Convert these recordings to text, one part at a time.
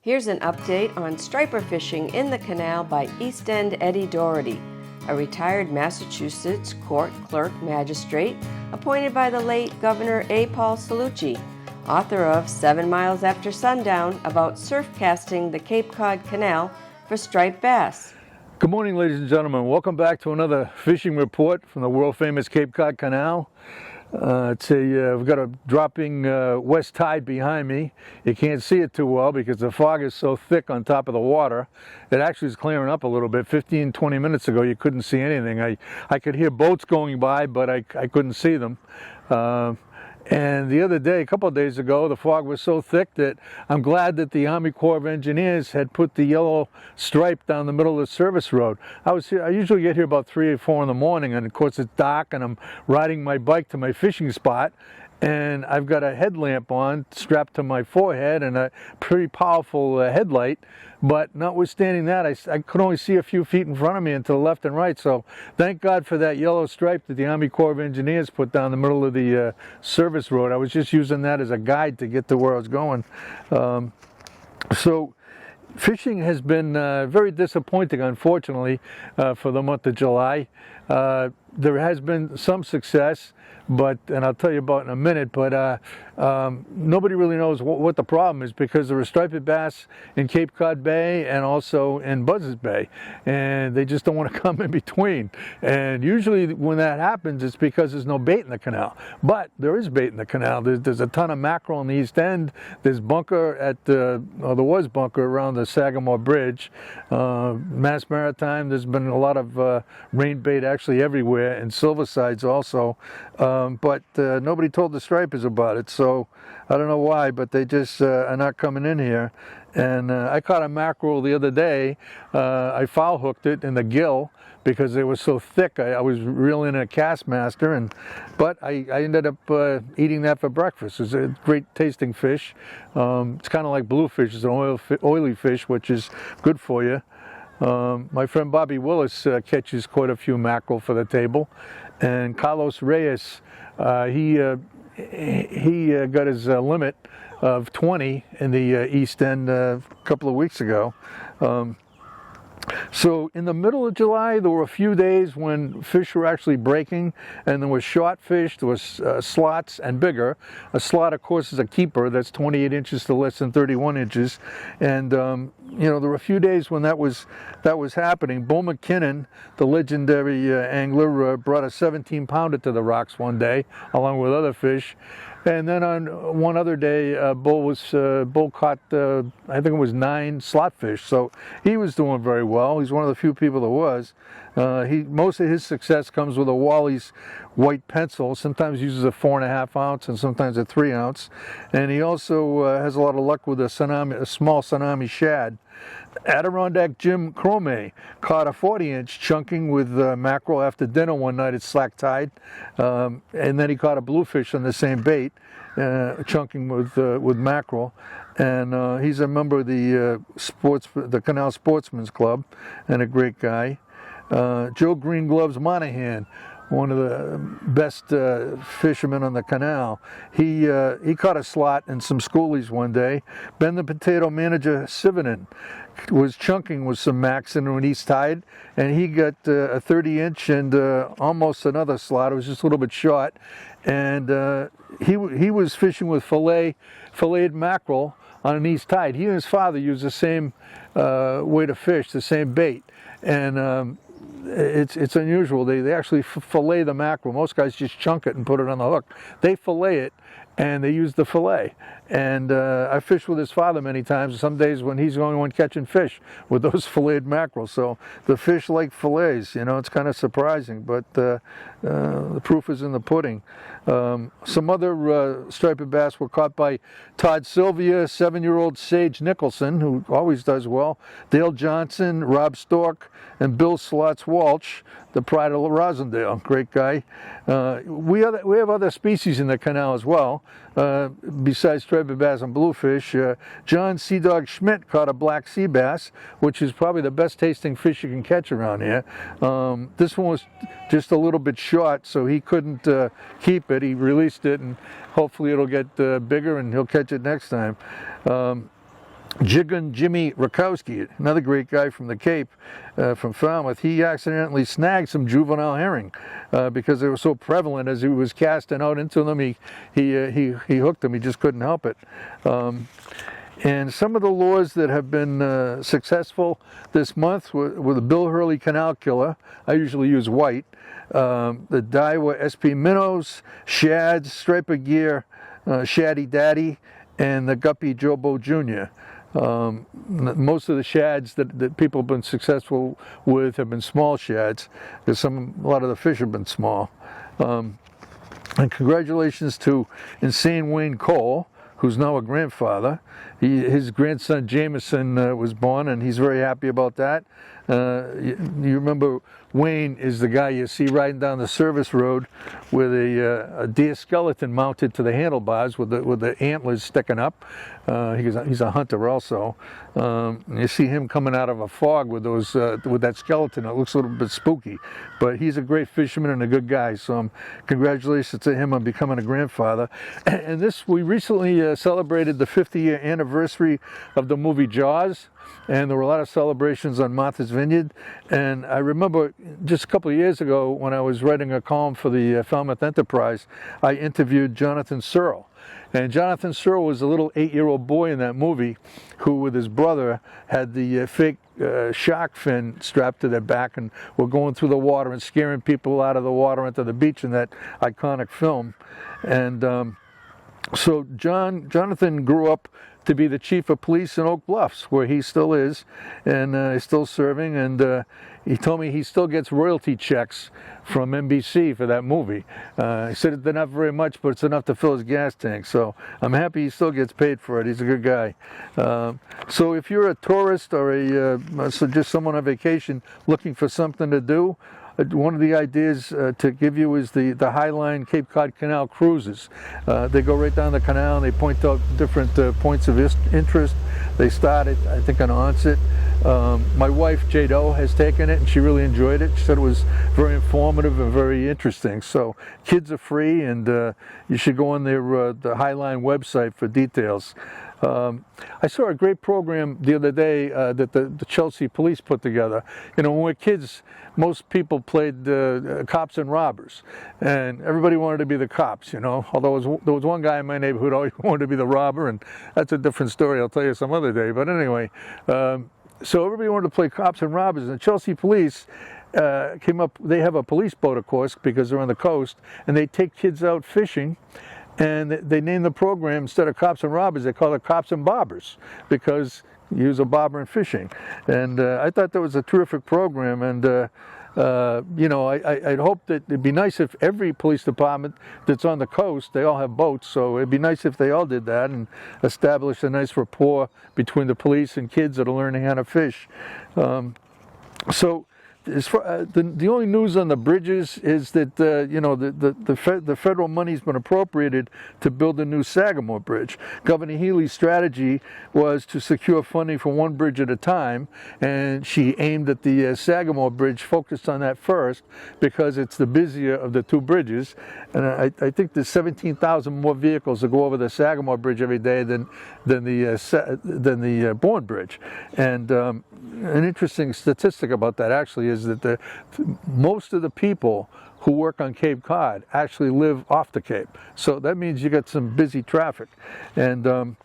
Here's an update on striper fishing in the canal by End Eddie Doherty, a retired Massachusetts court clerk magistrate appointed by the late Governor A. Paul Cellucci, author of 7 Miles After Sundown about surf casting the Cape Cod Canal for striped bass. Good morning, ladies and gentlemen. Welcome back to another fishing report from the world-famous Cape Cod Canal. We've got a dropping west tide behind me. You can't see it too well because the fog is so thick on top of the water. It actually is clearing up a little bit. 15-20 minutes ago you couldn't see anything. I could hear boats going by, but I couldn't see them. And the other day, a couple of days ago, the fog was so thick that I'm glad that the Army Corps of Engineers had put the yellow stripe down the middle of the service road. I usually get here about 3 or 4 in the morning, and of course it's dark, and I'm riding my bike to my fishing spot, and I've got a headlamp on strapped to my forehead and a pretty powerful headlight. But notwithstanding that, I could only see a few feet in front of me and to the left and right. So thank God for that yellow stripe that the Army Corps of Engineers put down the middle of the service road. I was just using that as a guide to get to where I was going. So fishing has been very disappointing, unfortunately, for the month of July. There has been some success, and I'll tell you about in a minute, but nobody really knows what the problem is, because there are striped bass in Cape Cod Bay and also in Buzzards Bay, and they just don't want to come in between. And usually when that happens, it's because there's no bait in the canal. But there is bait in the canal. There's a ton of mackerel on the east end. There's bunker there was bunker around the Sagamore Bridge. Mass Maritime, there's been a lot of rain bait actually everywhere, and Silversides also. But nobody told the stripers about it, so I don't know why, but they just are not coming in here. And I caught a mackerel the other day. I foul hooked it in the gill because they were so thick. I was reeling a Castmaster, but I ended up eating that for breakfast. It's a great tasting fish. It's kind of like bluefish. It's an oily fish, which is good for you. My friend Bobby Willis catches quite a few mackerel for the table, and Carlos Reyes, he got his limit of 20 in the East End a couple of weeks ago. So in the middle of July, there were a few days when fish were actually breaking, and there was short fish, there was slots and bigger. A slot, of course, is a keeper that's 28 inches to less than 31 inches. And there were a few days when that was happening. Bo McKinnon, the legendary angler, brought a 17-pounder to the rocks one day, along with other fish. And then on one other day, Bull caught, I think it was 9 slot fish. So he was doing very well. He's one of the few people that was. Most of his success comes with a Wally's white pencil. Sometimes uses a 4.5 ounce and sometimes a 3 ounce. And he also has a lot of luck with a small tsunami shad. Adirondack Jim Crome caught a 40-inch chunking with mackerel after dinner one night at slack tide, and then he caught a bluefish on the same bait, chunking with mackerel. And he's a member of the Canal Sportsman's Club, and a great guy. Joe Green Gloves Monahan, one of the best fishermen on the canal. He caught a slot and some schoolies one day. Ben the Potato Manager Sivanen was chunking with some max in an east tide, and he got a 30-inch and almost another slot. It was just a little bit short, and he was fishing with filleted mackerel on an east tide. He and his father used the same way to fish, the same bait, and it's unusual. They actually fillet the mackerel. Most guys just chunk it and put it on the hook. They fillet it, and they use the fillet. And I fished with his father many times. Some days when he's the only one catching fish with those filleted mackerel. So the fish like fillets. It's kind of surprising, but the proof is in the pudding. Some other striped bass were caught by Todd Sylvia, 7-year-old Sage Nicholson, who always does well, Dale Johnson, Rob Stork, and Bill Slots Walsh, the pride of Rosendale. Great guy. We have other species in the canal as well, besides striped bass and bluefish. John Sea Dog Schmidt caught a black sea bass, which is probably the best tasting fish you can catch around here. This one was just a little bit short, so he couldn't keep it. He released it, and hopefully it'll get bigger and he'll catch it next time. Jiggin Jimmy Rakowski, another great guy from the Cape, from Falmouth, he accidentally snagged some juvenile herring because they were so prevalent. As he was casting out into them, he hooked them. He just couldn't help it. And some of the lures that have been successful this month were the Bill Hurley Canal Killer. I usually use white. The Daiwa SP Minnows, Shads, Striper Gear, Shaddy Daddy, and the Guppy Jobo Jr. Most of the shads that people have been successful with have been small shads, because a lot of the fish have been small. And congratulations to Insane Wayne Cole, who's now a grandfather. His grandson Jameson was born, and he's very happy about that. You remember Wayne is the guy you see riding down the service road with a deer skeleton mounted to the handlebars with the antlers sticking up. He's a hunter also. You see him coming out of a fog with that skeleton. It looks a little bit spooky, but he's a great fisherman and a good guy. So congratulations to him on becoming a grandfather. And we recently celebrated the 50-year anniversary of the movie Jaws. And there were a lot of celebrations on Martha's Vineyard. And I remember just a couple of years ago when I was writing a column for the Falmouth Enterprise, I interviewed Jonathan Searle. And Jonathan Searle was a little 8-year-old boy in that movie who, with his brother, had the fake shark fin strapped to their back and were going through the water and scaring people out of the water onto the beach in that iconic film. And so Jonathan grew up to be the chief of police in Oak Bluffs, where he still is, and is still serving. And he told me he still gets royalty checks from NBC for that movie. He said they're not very much, but it's enough to fill his gas tank. So I'm happy he still gets paid for it. He's a good guy. So if you're a tourist or just someone on vacation looking for something to do, one of the ideas to give you is the Highline Cape Cod Canal cruises. They go right down the canal and they point out different points of interest. They started, I think, on Onset. My wife, Jade O, has taken it and she really enjoyed it. She said it was very informative and very interesting. So kids are free, and you should go on the Highline website for details. I saw a great program the other day that the Chelsea police put together. You know, when we were kids, most people played cops and robbers, and everybody wanted to be the cops, you know, although there was one guy in my neighborhood who always wanted to be the robber, and that's a different story. I'll tell you some other day. But anyway, so everybody wanted to play cops and robbers, and the Chelsea police came up. They have a police boat, of course, because they're on the coast, and they take kids out fishing. And they named the program, instead of Cops and Robbers, they call it Cops and Bobbers, because you use a bobber in fishing. And I thought that was a terrific program. And, you know, I'd hope that it'd be nice if every police department that's on the coast, they all have boats, so it'd be nice if they all did that and establish a nice rapport between the police and kids that are learning how to fish. As far, the only news on the bridges is that you know, the federal money's been appropriated to build a new Sagamore Bridge. Governor Healy's strategy was to secure funding for one bridge at a time, and she aimed at the Sagamore Bridge, focused on that first because it's the busier of the two bridges. And I think there's 17,000 more vehicles that go over the Sagamore Bridge every day than the Bourne Bridge. And an interesting statistic about that actually is that most of the people who work on Cape Cod actually live off the Cape. So that means you got some busy traffic. And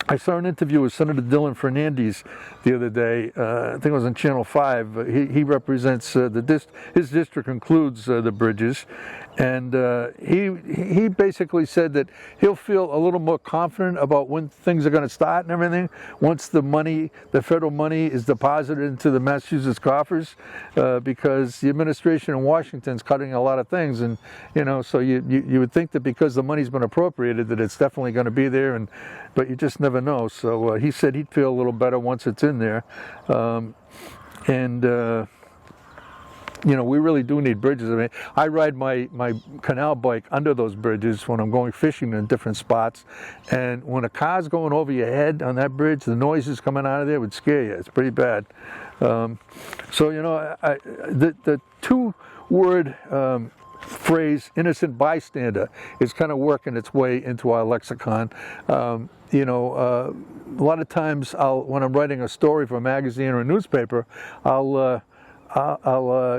I saw an interview with Senator Dylan Fernandez the other day. I think it was on Channel 5. He represents his district includes the bridges, and he basically said that he'll feel a little more confident about when things are going to start and everything once the federal money is deposited into the Massachusetts coffers, because the administration in Washington is cutting a lot of things, and you know, so you would think that because the money's been appropriated that it's definitely going to be there, but you just never know. So he said he'd feel a little better once it's in there. You know, we really do need bridges. I mean, I ride my canal bike under those bridges when I'm going fishing in different spots, and when a car's going over your head on that bridge, the noises coming out of there would scare you. It's pretty bad. So, you know, the two-word phrase innocent bystander is kind of working its way into our lexicon. You know, a lot of times when I'm writing a story for a magazine or a newspaper, I'll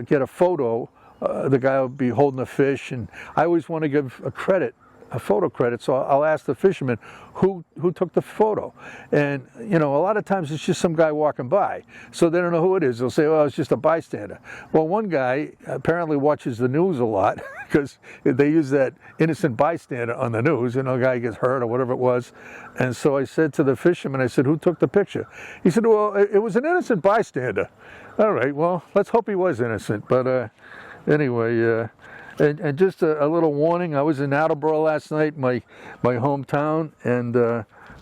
get a photo. The guy will be holding a fish, and I always want to give a photo credit, so I'll ask the fisherman who took the photo. And you know, a lot of times it's just some guy walking by, so they don't know who it is. They'll say, "Oh, it's just a bystander." Well, one guy apparently watches the news a lot because they use that innocent bystander on the news. You know, a guy gets hurt or whatever it was. And so I said to the fisherman, I said, "Who took the picture?" He said, "Well, it was an innocent bystander." All right, well, let's hope he was innocent. But anyway, and just a little warning, I was in Attleboro last night, my hometown, and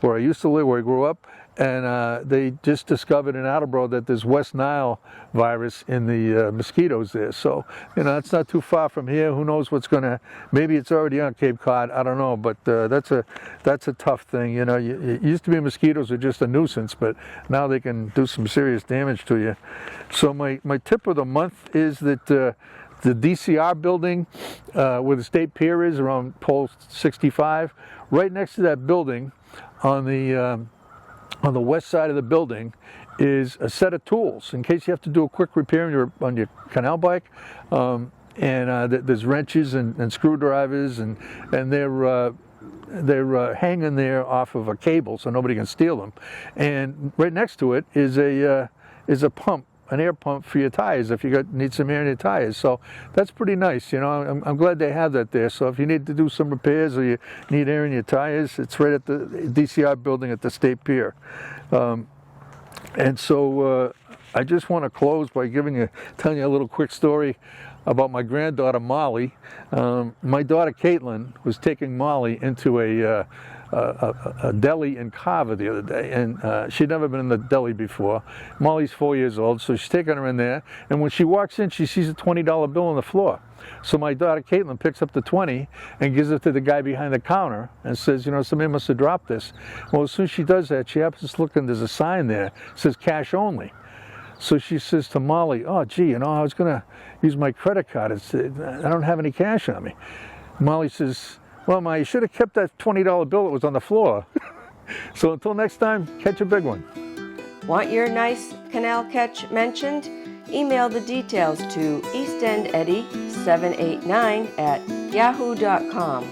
where I used to live, where I grew up, and they just discovered in Attleboro that there's West Nile virus in the mosquitoes there. So, you know, it's not too far from here. Who knows what's going to, maybe it's already on Cape Cod, I don't know, but that's a tough thing. You know, it used to be mosquitoes are just a nuisance, but now they can do some serious damage to you. So my tip of the month is that the DCR building where the state pier is around pole 65, right next to that building on the west side of the building is a set of tools in case you have to do a quick repair on your canal bike. And there's wrenches and screwdrivers, and they're hanging there off of a cable so nobody can steal them. And right next to it is a pump, an air pump for your tires if you need some air in your tires. So that's pretty nice. You know, I'm glad they have that there. So if you need to do some repairs or you need air in your tires, it's right at the DCR building at the State Pier. And so I just want to close by telling you a little quick story about my granddaughter Molly. My daughter Caitlin was taking Molly into a deli in Carver the other day, and she'd never been in the deli before. Molly's 4 years old, so she's taking her in there, and when she walks in, she sees a $20 bill on the floor. So my daughter Caitlin picks up the 20 and gives it to the guy behind the counter and says, you know, somebody must have dropped this. Well, as soon as she does that, she happens to look, and there's a sign there that says cash only. So she says to Molly, "Oh, gee, you know, I was going to use my credit card. I don't have any cash on me." Molly says, "Well, Ma, you should have kept that $20 bill that was on the floor." So until next time, catch a big one. Want your nice canal catch mentioned? Email the details to eastendeddie789@yahoo.com.